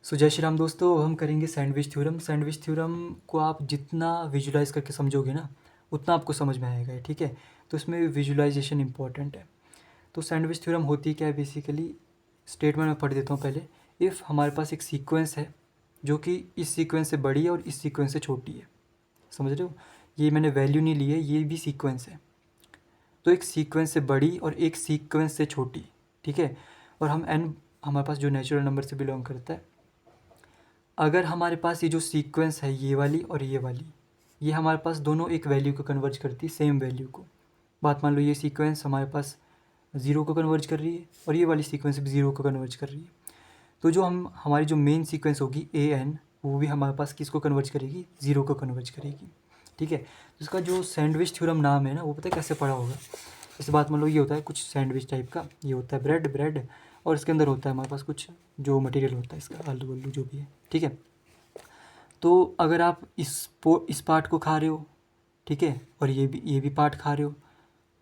जय श्री राम दोस्तों, अब हम करेंगे सैंडविच थ्योरम। सैंडविच थ्योरम को आप जितना विजुलाइज करके समझोगे ना, उतना आपको समझ में आएगा, ठीक है। तो इसमें विजुलाइजेशन इंपॉर्टेंट है। तो सैंडविच थ्योरम होती क्या है बेसिकली, स्टेटमेंट में पढ़ देता हूँ पहले। इफ़ हमारे पास एक सीक्वेंस है जो कि इस सीक्वेंस से बड़ी है और इस सीक्वेंस से छोटी है, समझ रहे हो। ये मैंने वैल्यू नहीं ली है, ये भी सीक्वेंस है। तो एक सीक्वेंस से बड़ी और एक सीक्वेंस से छोटी, ठीक है। और हम एन हमारे पास जो नेचुरल नंबर से बिलोंग करता है, अगर हमारे पास ये जो सीक्वेंस है ये वाली और ये वाली, ये हमारे पास दोनों एक वैल्यू को कन्वर्ज करती है, सेम वैल्यू को। बात मान लो ये सीक्वेंस हमारे पास 0 को कन्वर्ज कर रही है और ये वाली सीक्वेंस भी 0 को कन्वर्ज कर रही है। तो जो हमारी जो मेन सीक्वेंस होगी AN, वो भी हमारे पास किसको कन्वर्ज करेगी, 0 को कन्वर्ज करेगी, ठीक है। तो इसका जो सैंडविच थ्योरम नाम है ना, वो पता है कैसे पढ़ा होगा। जैसे बात मान लो ये होता है कुछ सैंडविच टाइप का, ये होता है ब्रेड और इसके अंदर होता है हमारे पास कुछ जो मटेरियल होता है इसका, आलू वल्लू जो भी है, ठीक है। तो अगर आप इस पार्ट को खा रहे हो, ठीक है, और ये भी पार्ट खा रहे हो,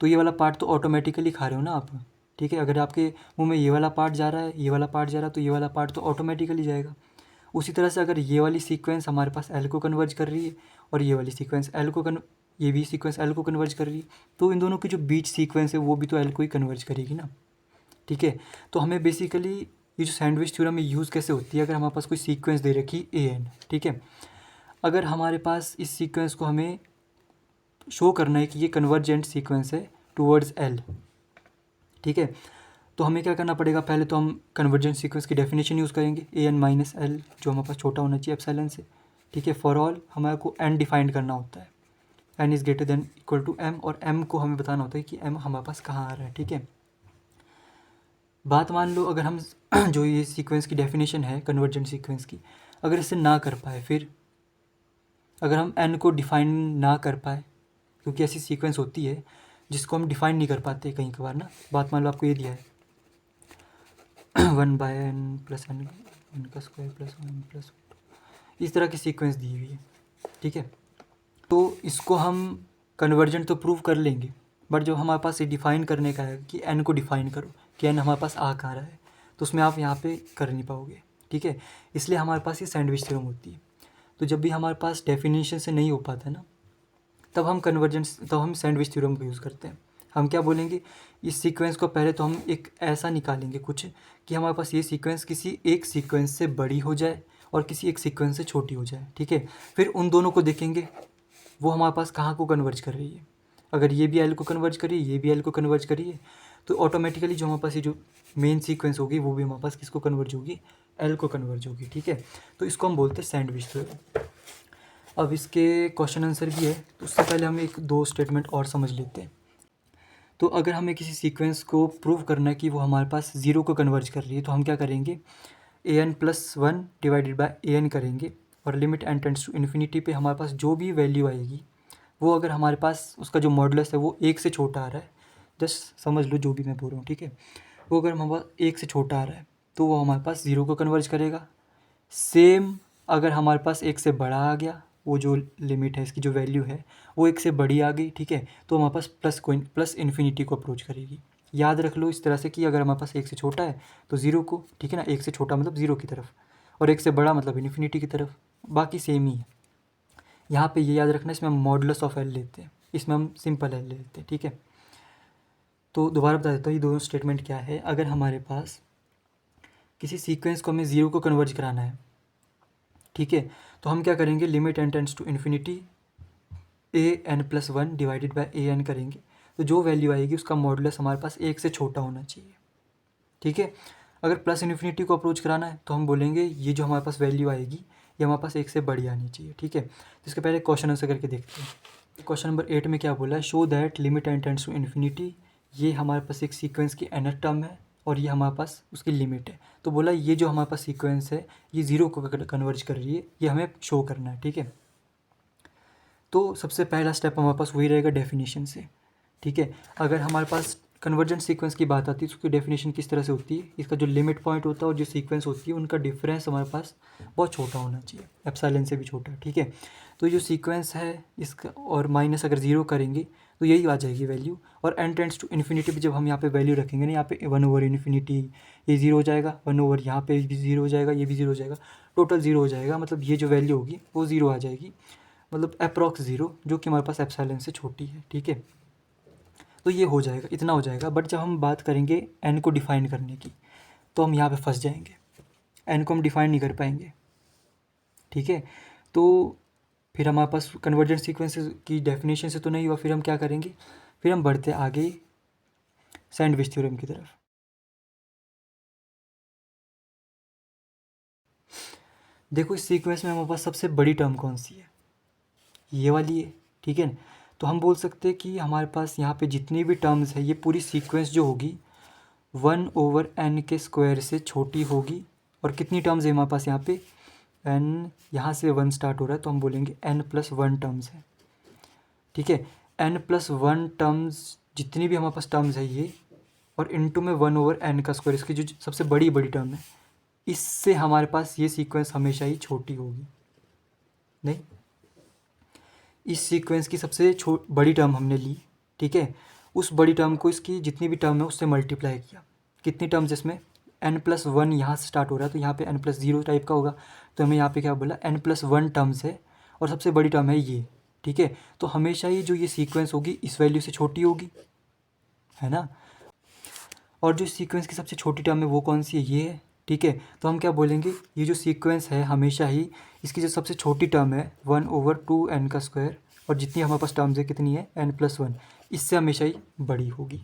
तो ये वाला पार्ट तो ऑटोमेटिकली खा रहे हो ना आप, ठीक है। अगर आपके मुंह में ये वाला पार्ट जा रहा है, ये वाला पार्ट जा रहा है, तो ये वाला पार्ट तो ऑटोमेटिकली जाएगा। उसी तरह से अगर ये वाली सीक्वेंस हमारे पास एल को कन्वर्ज कर रही है और ये वाली सीक्वेंस ये भी सीक्वेंस एल को कन्वर्ज कर रही है, तो इन दोनों की जो बीच सीक्वेंस है वो भी तो एल को ही कन्वर्ज करेगी ना, ठीक है। तो हमें बेसिकली ये जो सैंडविच थ्योरम में यूज़ कैसे होती है, अगर हमारे पास कोई सीक्वेंस दे रखी AN, ठीक है। अगर हमारे पास इस सीक्वेंस को हमें शो करना है कि ये कन्वर्जेंट सीक्वेंस है टूवर्ड्स L, ठीक है। तो हमें क्या करना पड़ेगा, पहले तो हम कन्वर्जेंट सीक्वेंस की डेफिनेशन यूज़ करेंगे AN माइनस L, जो हमारे पास छोटा होना चाहिए एप्सिलॉन से, ठीक है। फॉर ऑल हमारे को n डिफाइन करना होता है, n is greater than equal to m, और m को हमें बताना होता है कि m हमारे पास कहाँ आ रहा है, ठीक है। बात मान लो अगर हम जो ये सीक्वेंस की डेफिनेशन है कन्वर्जेंट सीक्वेंस की, अगर इसे ना कर पाए, फिर अगर हम n को डिफाइन ना कर पाए, क्योंकि ऐसी सीक्वेंस होती है जिसको हम डिफाइन नहीं कर पाते कहीं कभार ना। बात मान लो आपको ये दिया है 1/n प्लस n का स्क्वायर प्लस 1 प्लस, इस तरह की सीक्वेंस दी हुई है, ठीक है। तो इसको हम कन्वर्जेंट तो प्रूव कर लेंगे, बट जो हमारे पास ये डिफ़ाइन करने का है कि n को डिफ़ाइन करो कि n हमारे पास आ कहाँ रहा है, तो उसमें आप यहाँ पे कर नहीं पाओगे, ठीक है। इसलिए हमारे पास ये सैंडविच थ्योरम होती है। तो जब भी हमारे पास डेफिनेशन से नहीं हो पाता ना, तब हम सैंडविच थ्योरम का यूज़ करते हैं। हम क्या बोलेंगे, इस सीक्वेंस को पहले तो हम एक ऐसा निकालेंगे कुछ कि हमारे पास ये सीक्वेंस किसी एक सीक्वेंस से बड़ी हो जाए और किसी एक सीक्वेंस से छोटी हो जाए, ठीक है। फिर उन दोनों को देखेंगे वो हमारे पास कहाँ को कन्वर्ज कर रही है। अगर ये भी एल को कन्वर्ज करी, ये भी एल को कन्वर्ज करी है, तो ऑटोमेटिकली जो हमारे पास ये जो मेन सीक्वेंस होगी वो भी हमारे पास किसको कन्वर्ज होगी, एल को कन्वर्ज होगी, ठीक है। तो इसको हम बोलते हैं सैंडविच थ्योरम। अब इसके क्वेश्चन आंसर भी है, तो उससे पहले हम एक दो स्टेटमेंट और समझ लेते हैं। तो अगर हमें किसी सीक्वेंस को प्रूव करना है कि वो हमारे पास 0 को कन्वर्ज कर रही है, तो हम क्या करेंगे, AN plus 1 divided by AN करेंगे, और limit n tends to infinity पे हमारे पास जो भी वैल्यू आएगी, वो अगर हमारे पास उसका जो मॉडुलस है वो 1 से छोटा आ रहा है, जस्ट समझ लो जो भी मैं बोल रहा हूँ, ठीक है। वो अगर हमारे पास 1 से छोटा आ रहा है तो वो हमारे पास 0 को कन्वर्ज करेगा। सेम अगर हमारे पास 1 से बड़ा आ गया, वो जो लिमिट है इसकी जो वैल्यू है वो 1 से बड़ी आ गई, ठीक है, तो हमारे पास प्लस इन्फिनिटी को अप्रोच करेगी। याद रख लो इस तरह से कि अगर हमारे पास 1 से छोटा है तो 0 को, ठीक है ना, 1 से छोटा मतलब 0 की तरफ, और 1 से बड़ा मतलब इन्फिनिटी की तरफ, बाकी सेम ही है। यहाँ पे ये याद रखना, इसमें हम मॉडुलस ऑफ एल लेते हैं, इसमें हम सिंपल एल लेते हैं, ठीक है। तो दोबारा बता देता हूँ ये दोनों स्टेटमेंट क्या है। अगर हमारे पास किसी सीक्वेंस को हमें 0 को कन्वर्ज कराना है, ठीक है, तो हम क्या करेंगे, limit n tends to infinity AN plus 1 divided by AN करेंगे। तो जो वैल्यू आएगी उसका मॉडुलस हमारे पास 1 से छोटा होना चाहिए, ठीक है। अगर प्लस इन्फिनिटी को अप्रोच कराना है तो हम बोलेंगे ये जो हमारे पास वैल्यू आएगी ये हमारे पास 1 से बड़ी आनी चाहिए, ठीक है। तो इसके पहले क्वेश्चन आंसर करके देखते हैं। क्वेश्चन नंबर 8 में क्या बोला है, show that limit n tends to infinity, ये हमारे पास एक सीक्वेंस की nth टर्म है और ये हमारे पास उसकी लिमिट है। तो बोला ये जो हमारे पास सीक्वेंस है ये 0 को कन्वर्ज कर रही है, ये हमें शो करना है, ठीक है। तो सबसे पहला स्टेप हमारे पास वही रहेगा डेफिनेशन से, ठीक है। अगर हमारे पास कन्वर्जेंट सीक्वेंस की बात आती है तो उसकी डेफिनेशन किस तरह से होती है, इसका जो लिमिट पॉइंट होता है और जो सीक्वेंस होती है उनका डिफरेंस हमारे पास बहुत छोटा होना चाहिए, एप्सिलॉन से भी छोटा, ठीक है। तो जो सीक्वेंस है इसका और माइनस अगर 0 करेंगे तो यही आ जाएगी वैल्यू। और n टेंड्स टू इन्फिनिटी पे जब हम यहाँ पे वैल्यू रखेंगे ना, यहाँ पे 1/इन्फिनिटी, ये 0 हो जाएगा, 1 यहाँ पे भी 0 हो जाएगा, ये भी 0 हो जाएगा, टोटल 0 हो जाएगा। मतलब ये जो वैल्यू होगी वो 0 आ जाएगी, मतलब अप्रॉक्स 0, जो कि हमारे पास एप्सिलॉन से छोटी है। ठीक है, तो ये हो जाएगा, इतना हो जाएगा। बट जब हम बात करेंगे n को डिफ़ाइन करने की, तो हम यहाँ पे फंस जाएंगे, n को हम डिफ़ाइन नहीं कर पाएंगे। ठीक है, तो फिर हमारे पास कन्वर्जेंट सीक्वेंसेस की डेफिनेशन से तो नहीं हुआ, फिर हम क्या करेंगे, फिर हम बढ़ते आगे सैंडविच थ्योरम की तरफ। देखो इस सीक्वेंस में हमारे पास सबसे बड़ी टर्म कौन सी है, ये वाली है। ठीक है, तो हम बोल सकते हैं कि हमारे पास यहाँ पे जितनी भी टर्म्स है, ये पूरी सीक्वेंस जो होगी 1/n के स्क्वायर से छोटी होगी। और कितनी टर्म्स है हमारे पास यहाँ पे, n, यहाँ से 1 स्टार्ट हो रहा है, तो हम बोलेंगे n+1 टर्म्स है। ठीक है, n+1 टर्म्स, जितनी भी हमारे पास टर्म्स है ये, और इनटू में 1/n का स्क्वायर, इसकी जो सबसे बड़ी टर्म है, इससे हमारे पास ये सीक्वेंस हमेशा ही छोटी होगी। नहीं, इस सीक्वेंस की सबसे बड़ी टर्म हमने ली। ठीक है, उस बड़ी टर्म को इसकी जितनी भी टर्म है उससे मल्टीप्लाई किया। कितनी टर्म्स इसमें, n+1 यहाँ से स्टार्ट हो रहा है, तो यहाँ पे n+0 टाइप का होगा, तो हमें यहाँ पे क्या बोला, n+1 टर्म्स है और सबसे बड़ी टर्म है ये। ठीक है, तो हमेशा ही जो ये सीक्वेंस होगी इस वैल्यू से छोटी होगी, है ना। और जो सीक्वेंस की सबसे छोटी टर्म है वो कौन सी है, ये है। ठीक है, तो हम क्या बोलेंगे, ये जो सीक्वेंस है हमेशा ही इसकी जो सबसे छोटी टर्म है 1/2n का स्क्वायर, और जितनी हमारे पास टर्म्स है कितनी है, n+1, इससे हमेशा ही बड़ी होगी।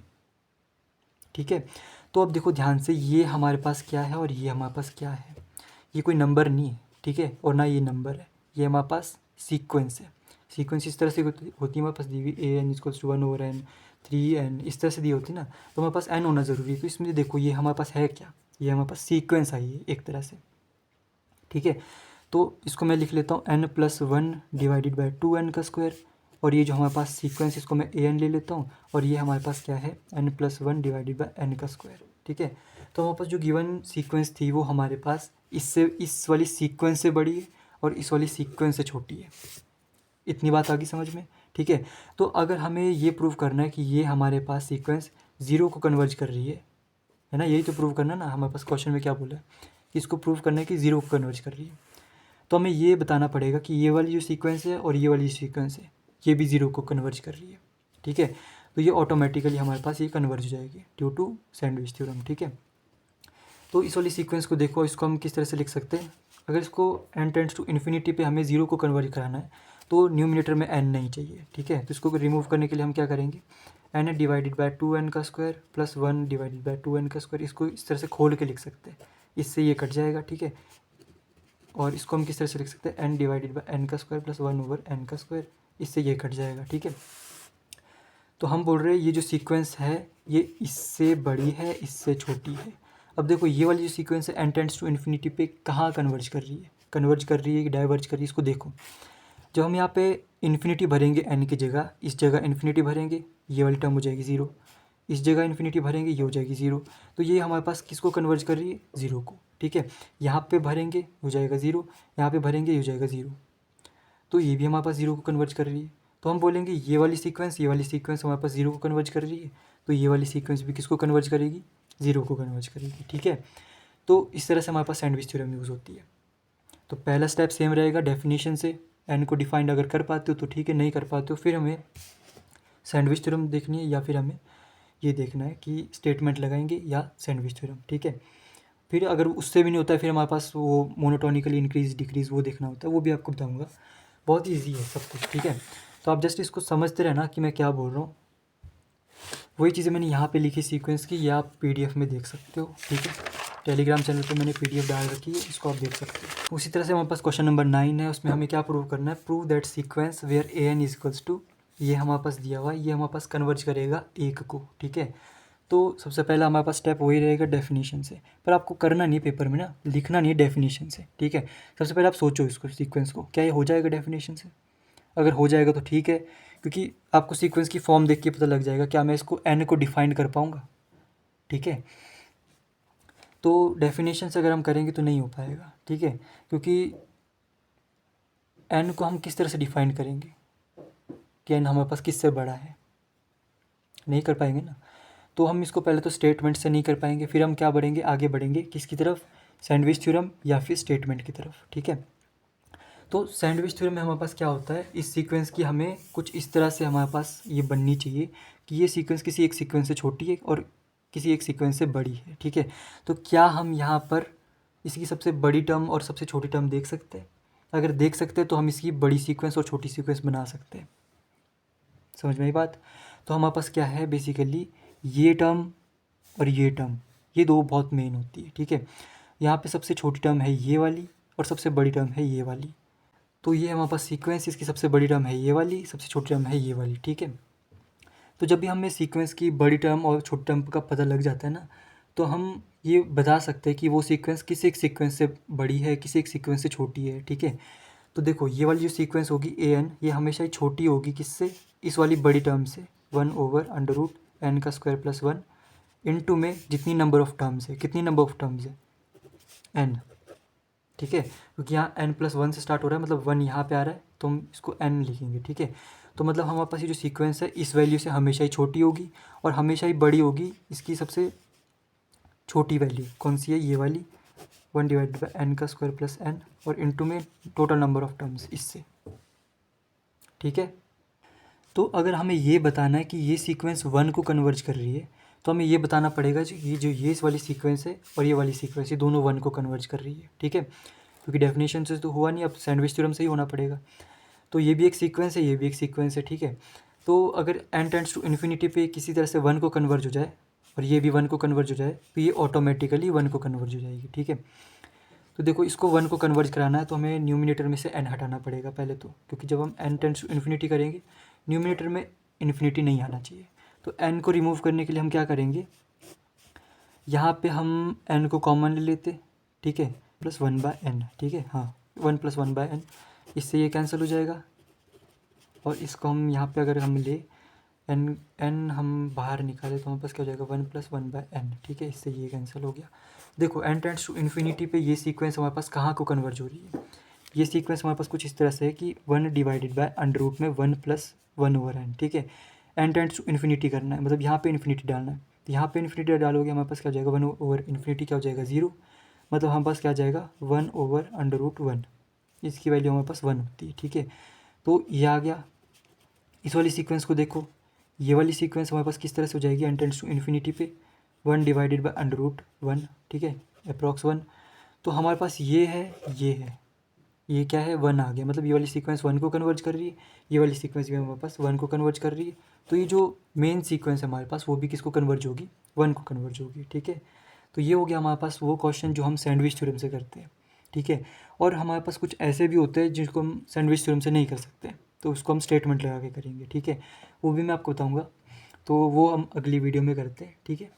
ठीक है, तो अब देखो ध्यान से, ये हमारे पास क्या है और ये हमारे पास क्या है, ये कोई नंबर नहीं है। ठीक है, और ना ये नंबर है, ये हमारे पास सीक्वेंस है। सीक्वेंस इस तरह से होती है हमारे पास, दी हुई an=1/n, 3n, इस तरह से दी होती ना, तो हमारे पास n होना ज़रूरी है। तो इसमें देखो ये हमारे पास है क्या, ये हमारे पास सीक्वेंस आई है एक तरह से। ठीक है, तो इसको मैं लिख लेता हूँ n+1/2n का स्क्वायर, और ये जो हमारे पास सीक्वेंस, इसको मैं an ले लेता हूँ, और ये हमारे पास क्या है, n+1/n का स्क्वायर। ठीक है, तो हमारे पास जो गिवन सीक्वेंस थी वो हमारे पास इससे, इस वाली सीक्वेंस से बड़ी है और इस वाली सीक्वेंस से छोटी है। इतनी बात आ गई समझ में। ठीक है, तो अगर हमें ये प्रूव करना है कि ये हमारे पास सीक्वेंस 0 को कन्वर्ज कर रही है ना, यही तो प्रूव करना ना, हमारे पास क्वेश्चन में क्या बोला है कि इसको प्रूव करना है कि 0 को कन्वर्ज कर रही है, तो हमें ये बताना पड़ेगा कि ये वाली जो सीक्वेंस है और ये वाली सीक्वेंस है ये भी 0 को कन्वर्ज कर रही है। ठीक है, तो ये ऑटोमेटिकली हमारे पास ये कन्वर्ज हो जाएगी ड्यू टू सैंडविच थ्योरम। ठीक है, तो इस वाली सीक्वेंस को देखो, इसको हम किस तरह से लिख सकते हैं, अगर इसको n टेंड्स टू इन्फिनिटी पे हमें 0 को कन्वर्ज कराना है, तो न्यूमिनेटर में n नहीं चाहिए। ठीक है, तो इसको रिमूव करने के लिए हम क्या करेंगे, n/2n का स्क्वायर प्लस 1/2n का स्क्वायर, इसको इस तरह से खोल के लिख सकते हैं, इससे ये कट जाएगा। ठीक है, और इसको हम किस तरह से लिख सकते हैं, n/n का स्क्वायर प्लस 1/n का स्क्वायर, इससे ये कट जाएगा। ठीक है, तो हम बोल रहे हैं ये जो सीक्वेंस है ये इससे बड़ी है, इससे छोटी है। अब देखो ये वाली जो सीक्वेंस है n टेंड्स टू इन्फिनिटी पे कहाँ कन्वर्ज कर रही है, कन्वर्ज कर रही है कि डाइवर्ज कर रही है, इसको देखो। जब हम यहाँ पे इन्फिनिटी भरेंगे n की जगह, इस जगह इन्फिनिटी भरेंगे, ये वाली टर्म हो जाएगी 0, इस जगह इन्फिनिटी भरेंगे, ये हो जाएगी 0, तो ये हमारे पास किसको कन्वर्ज कर रही है, 0 को। ठीक है, यहाँ पे भरेंगे हो जाएगा 0, यहाँ पे भरेंगे ये हो जाएगा 0, तो ये भी हमारे पास 0 को कन्वर्ज कर रही है। तो हम बोलेंगे ये वाली सीक्वेंस हमारे पास 0 को कन्वर्ज कर रही है, तो ये वाली सीक्वेंस भी किसको कन्वर्ज करेगी, 0 को कन्वर्ज करेगी। ठीक है, तो इस तरह से हमारे पास सैंडविच थ्योरम यूज़ होती है। तो पहला स्टेप सेम रहेगा, डेफिनेशन से n को डिफाइंड अगर कर पाते हो तो ठीक है, नहीं कर पाते हो फिर हमें सैंडविच थ्योरम देखनी है, या फिर हमें ये देखना है कि स्टेटमेंट लगाएंगे या सैंडविच थ्योरम। ठीक है, फिर अगर उससे भी नहीं होता है फिर हमारे पास वो मोनोटोनिकली इंक्रीज डिक्रीज वो देखना होता है, वो भी आपको बताऊँगा। बहुत ईजी है सब कुछ। ठीक है, तो आप जस्ट इसको समझते रहना कि मैं क्या बोल रहा हूँ। वही चीज़ें मैंने यहाँ पे लिखी सीक्वेंस की, ये आप पीडीएफ में देख सकते हो। ठीक है, टेलीग्राम चैनल पे मैंने पीडीएफ डाल रखी है, इसको आप देख सकते हो। उसी तरह से हमारे पास क्वेश्चन नंबर 9 है, उसमें हमें क्या प्रूव करना है, prove that sequence where an equals to, ये हमारे पास दिया हुआ है, ये हमारे पास कन्वर्ज करेगा 1 को। ठीक है, तो सबसे पहला हमारे पास स्टेप वही रहेगा डेफिनेशन से, पर आपको करना नहीं पेपर में ना, लिखना नहीं है डेफिनेशन से। ठीक है, सबसे पहले आप सोचो इसको सीक्वेंस को, क्या ये हो जाएगा डेफिनेशन से, अगर हो जाएगा तो ठीक है, क्योंकि आपको सीक्वेंस की फॉर्म देख के पता लग जाएगा क्या मैं इसको n को डिफाइन कर पाऊँगा। ठीक है, तो डेफिनेशन से अगर हम करेंगे तो नहीं हो पाएगा। ठीक है, क्योंकि n को हम किस तरह से डिफाइन करेंगे कि n हमारे पास किससे बड़ा है, नहीं कर पाएंगे ना। तो हम इसको पहले तो स्टेटमेंट से नहीं कर पाएंगे, फिर हम क्या बढ़ेंगे, आगे बढ़ेंगे किसकी तरफ, सैंडविच थ्योरम या फिर स्टेटमेंट की तरफ, ठीक है। तो सैंडविच थ्योरम में हमारे पास क्या होता है, इस सीक्वेंस की हमें कुछ इस तरह से हमारे पास ये बननी चाहिए कि ये सीक्वेंस किसी एक सीक्वेंस से छोटी है और किसी एक सीक्वेंस से बड़ी है, ठीक है। तो क्या हम यहाँ पर इसकी सबसे बड़ी टर्म और सबसे छोटी टर्म देख सकते हैं? अगर देख सकते हैं तो हम इसकी बड़ी सीक्वेंस और छोटी सीक्वेंस बना सकते हैं। समझ में आई बात? तो हमारे पास क्या है बेसिकली, ये टर्म और ये टर्म, ये दो बहुत मेन होती है, ठीक है। यहाँ पे सबसे छोटी टर्म है ये वाली और सबसे बड़ी टर्म है ये वाली। तो ये हमारे पास सीक्वेंस, इसकी सबसे बड़ी टर्म है ये वाली, सबसे छोटी टर्म है ये वाली, ठीक है। तो जब भी हमें सीक्वेंस की बड़ी टर्म और छोटी टर्म का पता लग जाता है ना, तो हम ये बता सकते हैं कि वो सीक्वेंस किसी एक सीक्वेंस से बड़ी है, किसी एक सीक्वेंस से छोटी है, ठीक है। तो देखो ये वाली जो सीक्वेंस होगी an, ये हमेशा ही छोटी होगी किससे, इस वाली बड़ी टर्म से, 1/√n का स्क्वायर प्लस 1 इनटू में जितनी नंबर ऑफ टर्म्स है, कितनी नंबर ऑफ टर्म्स है, n, ठीक है। क्योंकि यहाँ n+1 से स्टार्ट हो रहा है, मतलब 1 यहाँ पे आ रहा है तो हम इसको n लिखेंगे, ठीक है। तो मतलब हमारे पास ये जो सीक्वेंस है इस वैल्यू से हमेशा ही छोटी होगी और हमेशा ही बड़ी होगी इसकी सबसे छोटी वैल्यू कौन सी है, ये वाली 1/n का स्क्वायर प्लस n और इनटू में टोटल नंबर ऑफ टर्म्स इससे, ठीक है। तो अगर हमें ये बताना है कि ये सीक्वेंस 1 को कन्वर्ज कर रही है, तो हमें ये बताना पड़ेगा जो ये इस वाली सीक्वेंस है और ये वाली सीक्वेंस, ये दोनों 1 को कन्वर्ज कर रही है, ठीक है। क्योंकि डेफिनेशन से तो हुआ नहीं, अब सैंडविच थ्योरम से ही होना पड़ेगा। तो ये भी एक सीक्वेंस है, ये भी एक सीक्वेंस है, ठीक है। तो अगर n टेंड्स टू इन्फिनिटी पे किसी तरह से 1 को कन्वर्ज हो जाए और ये भी 1 को कन्वर्ज हो जाए, तो ये ऑटोमेटिकली 1 को कन्वर्ज हो जाएगी, ठीक है। तो देखो इसको 1 को कन्वर्ज कराना है तो हमें न्यूमिनेटर में से n हटाना पड़ेगा पहले तो, क्योंकि जब हम n टेंड्स टू इन्फिनिटी करेंगे न्यूमिनेटर में इन्फिनिटी नहीं आना चाहिए। तो n को रिमूव करने के लिए हम क्या करेंगे, यहाँ पे हम n को कॉमन ले लेते, ठीक है, +1/n, ठीक है, हाँ 1 + 1/n, इससे ये कैंसिल हो जाएगा। और इसको हम यहाँ पे अगर हम ले n हम बाहर निकाले तो हमारे पास क्या हो जाएगा, 1 + 1/n, ठीक है, इससे ये कैंसिल हो गया। देखो n टेंड्स टू इन्फिनिटी पे ये सीक्वेंस हमारे पास कहाँ को कन्वर्ज हो रही है, ये सीक्वेंस हमारे पास कुछ इस तरह से है कि 1/√में 1 + 1/n, ठीक है। n टेंड्स टू इन्फिनिटी करना है, मतलब यहाँ पे इन्फिनिटी डालना है, तो यहाँ पे इन्फिनिटी डालोगे हमारे पास क्या हो जाएगा, 1/∞ क्या हो जाएगा 0, मतलब हमारे पास क्या आ जाएगा 1/√1, इसकी वैल्यू हमारे पास 1 होती है, ठीक है। तो ये आ गया। इस वाली सीक्वेंस को देखो, ये वाली सीक्वेंस हमारे पास किस तरह से हो जाएगी, n टेंड्स टू इन्फिनिटी पे 1/√1, ठीक है, अप्रॉक्स 1। तो हमारे पास ये है, ये क्या है, 1 आ गया, मतलब ये वाली सीक्वेंस 1 को कन्वर्ज कर रही है, ये वाली सीक्वेंस भी हमारे पास 1 को कन्वर्ज कर रही है। तो ये जो मेन सीक्वेंस है हमारे पास वो भी किसको कन्वर्ज होगी, 1 को कन्वर्ज होगी, ठीक है। तो ये हो गया हमारे पास वो क्वेश्चन जो हम सैंडविच थ्योरम से करते हैं, ठीक है। और हमारे पास कुछ ऐसे भी होते हैं जिसको हम सैंडविच थ्योरम से नहीं कर सकते, तो उसको हम स्टेटमेंट लगा के करेंगे, ठीक है। वो भी मैं आपको बताऊँगा, तो वो हम अगली वीडियो में करते हैं, ठीक है।